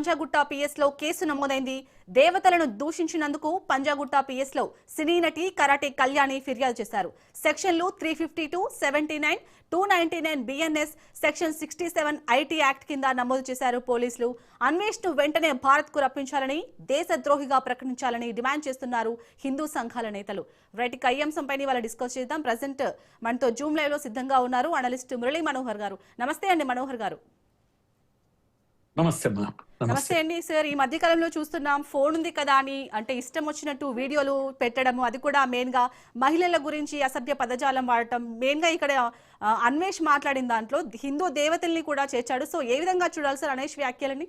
Panjagutta PS లో case నమోదైంది. దేవతలను దూషించినందుకు పంజాగుట్ట పిఎస్ లో సినీ నటి కరాటే కళ్యాణి ఫిర్యాదు చేశారు. సెక్షన్లు 352, 79, 299 బిఎన్ఎస్, సెక్షన్ 67 ఐటీ యాక్ట్ కింద నమోదు చేశారు పోలీసులు. అన్వేష్ ను వెంటనే భారత్ కు రప్పించాలని, దేశద్రోహిగా ప్రకటించాలని డిమాండ్ చేస్తున్నారు హిందూ సంఘాల నేతలు. రైట్, ఈ అంశంపై ఇవాళ డిస్కస్ చేద్దాం. ప్రజెంట్ మనతో జూమ్ లైవ్ లో సిద్ధంగా ఉన్నారు అనలిస్ట్ మురళీ మనోహర్ గారు. నమస్తే అండి మనోహర్ గారు. నమస్తే అండి సార్. ఈ మధ్య కాలంలో చూస్తున్నాం, ఫోన్ ఉంది కదా అని అంటే ఇష్టం వచ్చినట్టు వీడియోలు పెట్టడము, అది కూడా మెయిన్ గా మహిళల గురించి అసభ్య పదజాలం వాడటం. మెయిన్ గా ఇక్కడ అన్వేష్ మాట్లాడిన దాంట్లో హిందూ దేవతల్ని కూడా చేర్చాడు. సో ఏ విధంగా చూడాలి సార్ అన్వేష్ వ్యాఖ్యల్ని?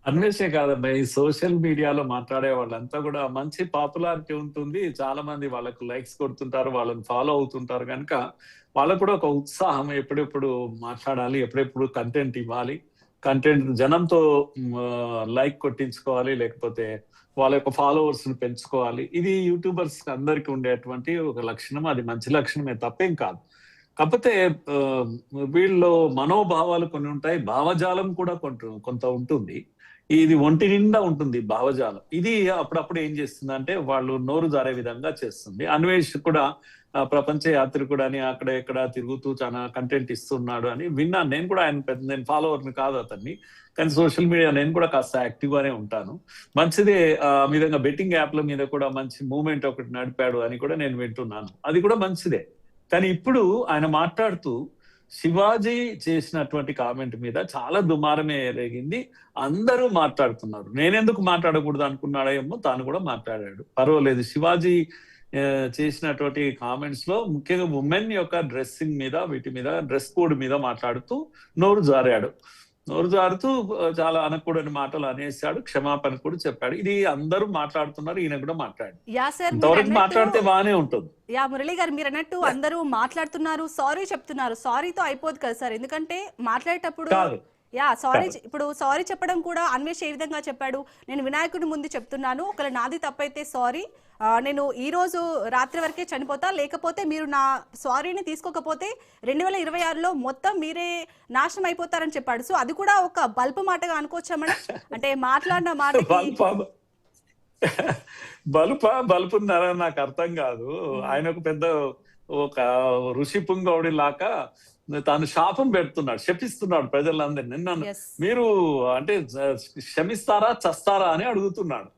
అన్వేషే కాదమ్మా, ఈ సోషల్ మీడియాలో మాట్లాడే వాళ్ళంతా కూడా మంచి పాపులారిటీ ఉంటుంది, చాలా మంది వాళ్ళకు లైక్స్ కొడుతుంటారు, వాళ్ళని ఫాలో అవుతుంటారు కనుక వాళ్ళకు కూడా ఒక ఉత్సాహం, ఎప్పుడెప్పుడు మాట్లాడాలి, ఎప్పుడెప్పుడు కంటెంట్ ఇవ్వాలి, కంటెంట్ జనంతో లైక్ కొట్టించుకోవాలి, లేకపోతే వాళ్ళ యొక్క ఫాలోవర్స్ ని పెంచుకోవాలి. ఇది యూట్యూబర్స్ అందరికి ఉండేటువంటి ఒక లక్షణం. అది మంచి లక్షణమే, తప్పేం కాదు. కాకపోతే వీళ్ళు మనోభావాలు కొన్ని ఉంటాయి, భావజాలం కూడా కొంత ఉంటుంది. ఇది ఒంటి నిండా ఉంటుంది భావజాలం. ఇది అప్పుడప్పుడు ఏం చేస్తుంది అంటే వాళ్ళు నోరు జారే విధంగా చేస్తుంది. అన్వేష్ కూడా ప్రపంచ యాత్రికుడు అని అక్కడ ఎక్కడ తిరుగుతూ చాలా కంటెంట్ ఇస్తున్నాడు అని విన్నాను. నేను కూడా నేను ఫాలోవర్ని కాదు అతన్ని, కానీ సోషల్ మీడియా నేను కూడా కాస్త యాక్టివ్ గానే ఉంటాను. మంచిదే. ఆ విధంగా బెట్టింగ్ యాప్ల మీద కూడా మంచి మూవ్మెంట్ ఒకటి నడిపాడు అని కూడా నేను వింటున్నాను. అది కూడా మంచిదే. కానీ ఇప్పుడు ఆయన మాట్లాడుతూ శివాజీ చేసినటువంటి కామెంట్ మీద చాలా దుమారమే రేగింది. అందరూ మాట్లాడుతున్నారు. నేనెందుకు మాట్లాడకూడదు అనుకున్నాడేమో, తాను కూడా మాట్లాడాడు. పర్వాలేదు. శివాజీ చేసినటువంటి కామెంట్స్ లో ముఖ్యంగా ఉమెన్ యొక్క డ్రెస్సింగ్ మీద, వీటి మీద, డ్రెస్ కోడ్ మీద మాట్లాడుతూ నోరు జారుతూ చాలా అనకూడని మాటలు అనేసాడు. క్షమాపణ కూడా చెప్పాడు. ఇది అందరూ మాట్లాడుతున్నారు, ఈయన కూడా మాట్లాడు. ఇంతవరకు మాట్లాడితే బాగానే ఉంటుంది. మురళి గారు, మీరు అన్నట్టు అందరూ మాట్లాడుతున్నారు, సారీ చెప్తున్నారు. సారీతో అయిపోదు కదా సార్, ఎందుకంటే మాట్లాడేటప్పుడు ఇప్పుడు సారీ చెప్పడం కూడా అన్వేష్ ఏ విధంగా చెప్పాడు, నేను వినాయకుడి ముందు చెప్తున్నాను, ఒకవేళ నాది తప్పైతే సారీ, నేను ఈ రోజు రాత్రి వరకే చనిపోతా, లేకపోతే మీరు నా సారీని తీసుకోకపోతే 2026లో మొత్తం మీరే నాశనం అయిపోతారని చెప్పాడు. సో అది కూడా ఒక బల్బు మాటగా అనుకోవచ్చా మేడం? అంటే మాట్లాడిన మాట బలుపున్నారా నాకు అర్థం కాదు. ఆయన ఒక పెద్ద ఒక ఋషి పుంగవుడి లాగా తాను శాపం పెడుతున్నాడు, శపిస్తున్నాడు ప్రజలందరినీ. నన్ను మీరు అంటే క్షమిస్తారా చస్తారా అని అడుగుతున్నాడు.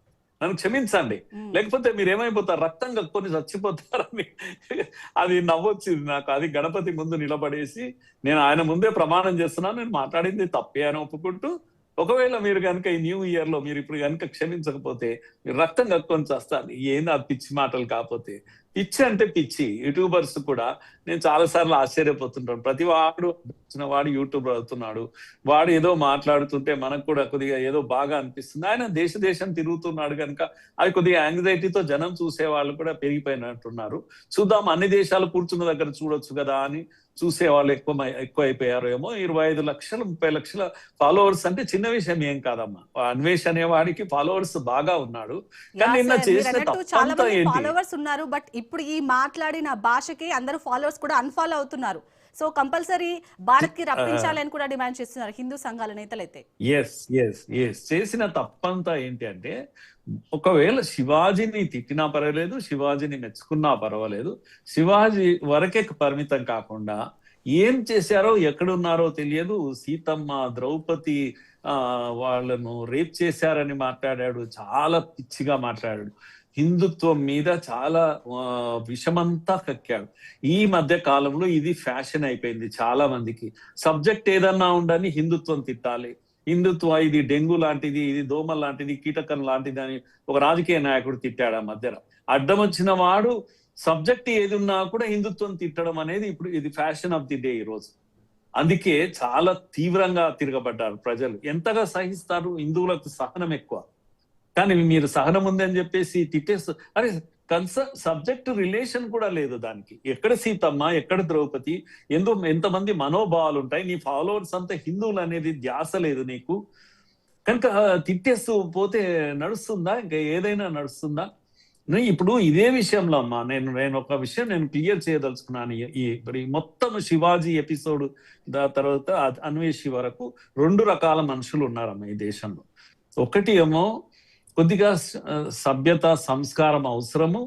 నన్ను క్షమించండి, లేకపోతే మీరు ఏమైపోతారు, రక్తం కక్కుని చచ్చిపోతారని. అది నవ్వొచ్చింది నాకు. అది గణపతి ముందు నిలబడేసి నేను ఆయన ముందే ప్రమాణం చేస్తున్నాను, నేను మాట్లాడింది తప్పే అని ఒప్పుకుంటూ, ఒకవేళ మీరు కనుక ఈ న్యూ ఇయర్ లో మీరు ఇప్పుడు కనుక క్షమించకపోతే మీరు రక్తం కక్కుని చేస్తారు. ఏంది ఆ పిచ్చి మాటలు? కాకపోతే పిచ్చి అంటే పిచ్చి. యూట్యూబర్స్ కూడా నేను చాలా సార్లు ఆశ్చర్యపోతుంటాను. ప్రతి వాడు వచ్చిన వాడు యూట్యూబర్ అవుతున్నాడు, వాడు ఏదో మాట్లాడుతుంటే మనకు కూడా కొద్దిగా ఏదో బాగా అనిపిస్తుంది. ఆయన దేశం తిరుగుతున్నాడు కనుక అది కొద్దిగా యాంగ్జైటీతో జనం చూసే వాళ్ళు కూడా పెరిగిపోయినట్టున్నారు. చూద్దాం, అన్ని దేశాలు కూర్చున్న దగ్గర చూడొచ్చు కదా అని చూసే వాళ్ళు ఎక్కువ అయిపోయారు ఏమో. 25 లక్షలు 30 లక్షల ఫాలోవర్స్ అంటే చిన్న విషయం ఏం కాదమ్మా. అన్వేష్ అనే వాడికి ఫాలోవర్స్ బాగా ఉన్నాడు. కానీ నిన్న చేసిన తప్పంతా ఏంటి? ఫాలోవర్స్ ఉన్నారు, బట్ ఇప్పుడు ఈ మాట్లాడిన భాషకి అందరూ ఫాలోవర్స్ కూడా అన్ఫాలో అవుతున్నారు. సో కంపల్సరీ భారత్ కి రప్పించాలని కూడా డిమాండ్ చేస్తున్నారు హిందూ సంఘాల నేతలైతే. చేసిన తప్పంతా ఏంటి అంటే, ఒకవేళ శివాజీని తిట్టినా పర్వాలేదు, శివాజీని మెచ్చుకున్నా పర్వాలేదు, శివాజీ వరకే పరిమితం కాకుండా ఏం చేశారో, ఎక్కడున్నారో తెలియదు. సీతమ్మ, ద్రౌపది వాళ్ళను రేప్ చేశారని మాట్లాడాడు. చాలా పిచ్చిగా మాట్లాడాడు. హిందుత్వం మీద చాలా విషమంతా కక్కాడు. ఈ మధ్య కాలంలో ఇది ఫ్యాషన్ అయిపోయింది చాలా మందికి. సబ్జెక్ట్ ఏదన్నా ఉండని హిందుత్వం తిట్టాలి, హిందుత్వ ఇది డెంగ్యూ లాంటిది, ఇది దోమ లాంటిది, కీటకం లాంటిది అని ఒక రాజకీయ నాయకుడు తిట్టాడు ఆ మధ్యన. అడ్డం వచ్చిన వాడు సబ్జెక్ట్ ఏది ఉన్నా కూడా హిందుత్వం తిట్టడం అనేది ఇప్పుడు ఇది ఫ్యాషన్ ఆఫ్ ది డే ఈ రోజు. అందుకే చాలా తీవ్రంగా తిరగబడ్డారు ప్రజలు. ఎంతగా సహిస్తారు? హిందువులకు సహనం ఎక్కువ, కానీ మీరు సహనం ఉందని చెప్పేసి తిట్టేస్తూ, అరే సబ్జెక్ట్ రిలేషన్ కూడా లేదు దానికి. ఎక్కడ సీతమ్మ, ఎక్కడ ద్రౌపది, ఎంతమంది మనోభావాలు ఉంటాయి. నీ ఫాలోవర్స్ అంతా హిందువులు అనేది ధ్యాస లేదు నీకు కనుక తిట్టేస్తూ పోతే నడుస్తుందా? ఇంకా ఏదైనా నడుస్తుందా? ఇప్పుడు ఇదే విషయంలో అమ్మా నేను ఒక విషయం నేను క్లియర్ చేయదలుచుకున్నాను. ఇప్పుడు ఈ మొత్తం శివాజీ ఎపిసోడ్ తర్వాత అన్వేషి వరకు 2 రకాల మనుషులు ఉన్నారమ్మా ఈ దేశంలో. ఒకటి ఏమో కొద్దిగా సభ్యత సంస్కారం అవసరము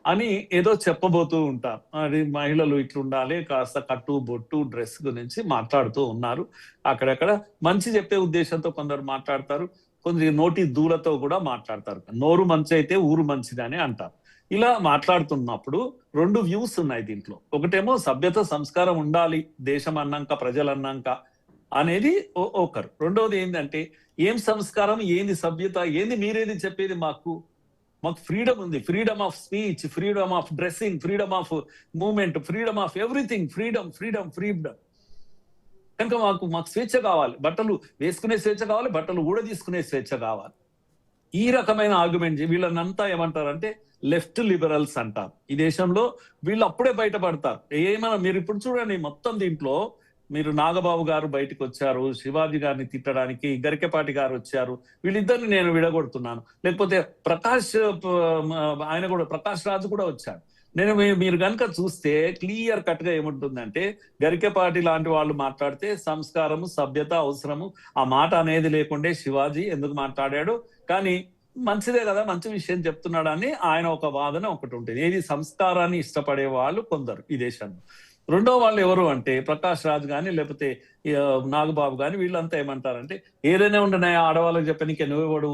అని ఏదో చెప్పబోతూ ఉంటారు. అది మహిళలు ఇట్లుండాలి, కాస్త కట్టు బొట్టు డ్రెస్ గురించి మాట్లాడుతూ ఉన్నారు. అక్కడక్కడ మంచి చెప్పే ఉద్దేశంతో కొందరు మాట్లాడతారు, కొందరు నోటి దూలతో కూడా మాట్లాడతారు. నోరు మంచి అయితే ఊరు మంచిదని అంటారు. ఇలా మాట్లాడుతున్నప్పుడు 2 వ్యూస్ ఉన్నాయి దీంట్లో. ఒకటేమో సభ్యత సంస్కారం ఉండాలి దేశం అన్నాక ప్రజలు అన్నాక అనేది ఒకరు. రెండవది ఏంటంటే ఏం సంస్కారం, ఏంది సభ్యత, ఏంది మీరేది చెప్పేది, మాకు ఫ్రీడమ్ ఉంది, freedom of speech, freedom of dressing, freedom of movement, freedom of everything, freedom freedom freedom. కనుక మాకు స్వేచ్ఛ కావాలి, బట్టలు వేసుకునే స్వేచ్ఛ కావాలి, బట్టలు కూడా తీసుకునే స్వేచ్ఛ కావాలి. ఈ రకమైన ఆర్గ్యుమెంట్ వీళ్ళనంతా ఏమంటారంటే లెఫ్ట్ లిబరల్స్ అంటారు. ఈ దేశంలో వీళ్ళు అప్పుడే బయటపడతారు. ఏమైనా మీరు ఇప్పుడు చూడండి, మొత్తం దీంట్లో మీరు నాగబాబు గారు బయటకు వచ్చారు శివాజీ గారిని తిట్టడానికి, గరికపాటి గారు వచ్చారు, వీళ్ళిద్దరిని నేను విడగొడుతున్నాను. లేకపోతే ప్రకాష్ రాజు కూడా వచ్చారు. మీరు కనుక చూస్తే క్లియర్ కట్ గా ఏముంటుందంటే గరికపాటి లాంటి వాళ్ళు మాట్లాడితే సంస్కారము సభ్యత అవసరము ఆ మాట అనేది లేకుండే శివాజీ ఎందుకు మాట్లాడాడు, కానీ మంచిదే కదా, మంచి విషయం చెప్తున్నాడు అని ఆయన ఒక వాదన ఒకటి ఉంటుంది. ఏది సంస్కారాన్ని ఇష్టపడే వాళ్ళు కొందరు ఈ దేశంలో. రెండో వాళ్ళు ఎవరు అంటే ప్రకాష్ రాజ్ గాని లేకపోతే నాగబాబు గాని, వీళ్ళంతా ఏమంటారంటే ఏదైనా ఉండనాయా ఆడవాళ్ళకి చెప్పనీకే నువ్వెవడు,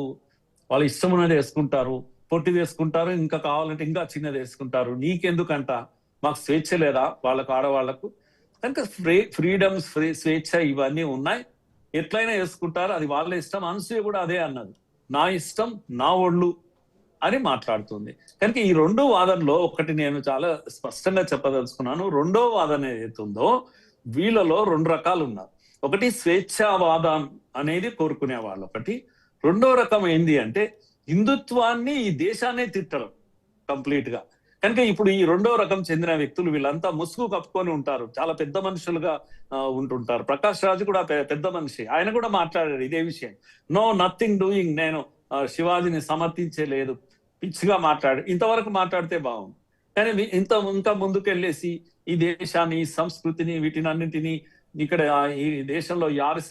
వాళ్ళ ఇష్టం ఉన్నది వేసుకుంటారు, పొట్టిది వేసుకుంటారు, ఇంకా కావాలంటే ఇంకా చిన్నది వేసుకుంటారు, నీకెందుకంట, మాకు స్వేచ్ఛ లేదా వాళ్ళకు ఆడవాళ్లకు. కనుక ఫ్రీడమ్స్ స్వేచ్ఛ ఇవన్నీ ఉన్నాయి, ఎట్లయినా వేసుకుంటారు, అది వాళ్ళ ఇష్టం. అనసూయ కూడా అదే అన్నది, నా ఇష్టం నా ఒళ్ళు అని మాట్లాడుతుంది. కనుక ఈ 2 వాదనలో ఒకటి నేను చాలా స్పష్టంగా చెప్పదలుచుకున్నాను. రెండో వాదన ఏదైతుందో వీళ్ళలో 2 రకాలు ఉన్నారు. ఒకటి స్వేచ్ఛావాదం అనేది కోరుకునే వాళ్ళు ఒకటి. రెండో రకం ఏంది అంటే హిందుత్వాన్ని ఈ దేశాన్ని తిట్టడం కంప్లీట్ గా. కనుక ఇప్పుడు ఈ రెండో రకం చెందిన వ్యక్తులు వీళ్ళంతా ముసుగు కప్పుకొని ఉంటారు, చాలా పెద్ద మనుషులుగా ఉంటుంటారు. ప్రకాష్ రాజు కూడా పెద్ద మనిషి, ఆయన కూడా మాట్లాడారు ఇదే విషయం. నో నథింగ్ డూయింగ్, నేను శివాజీని సమర్థించలేదు, పిచ్చిగా ఇంతవరకు మాట్లాడితే బాగుంది. కానీ ఇంకా ముందుకెళ్ళేసి ఈ దేశాన్ని, సంస్కృతిని, వీటినన్నింటినీ ఇక్కడ ఈ దేశంలో ఈ RSS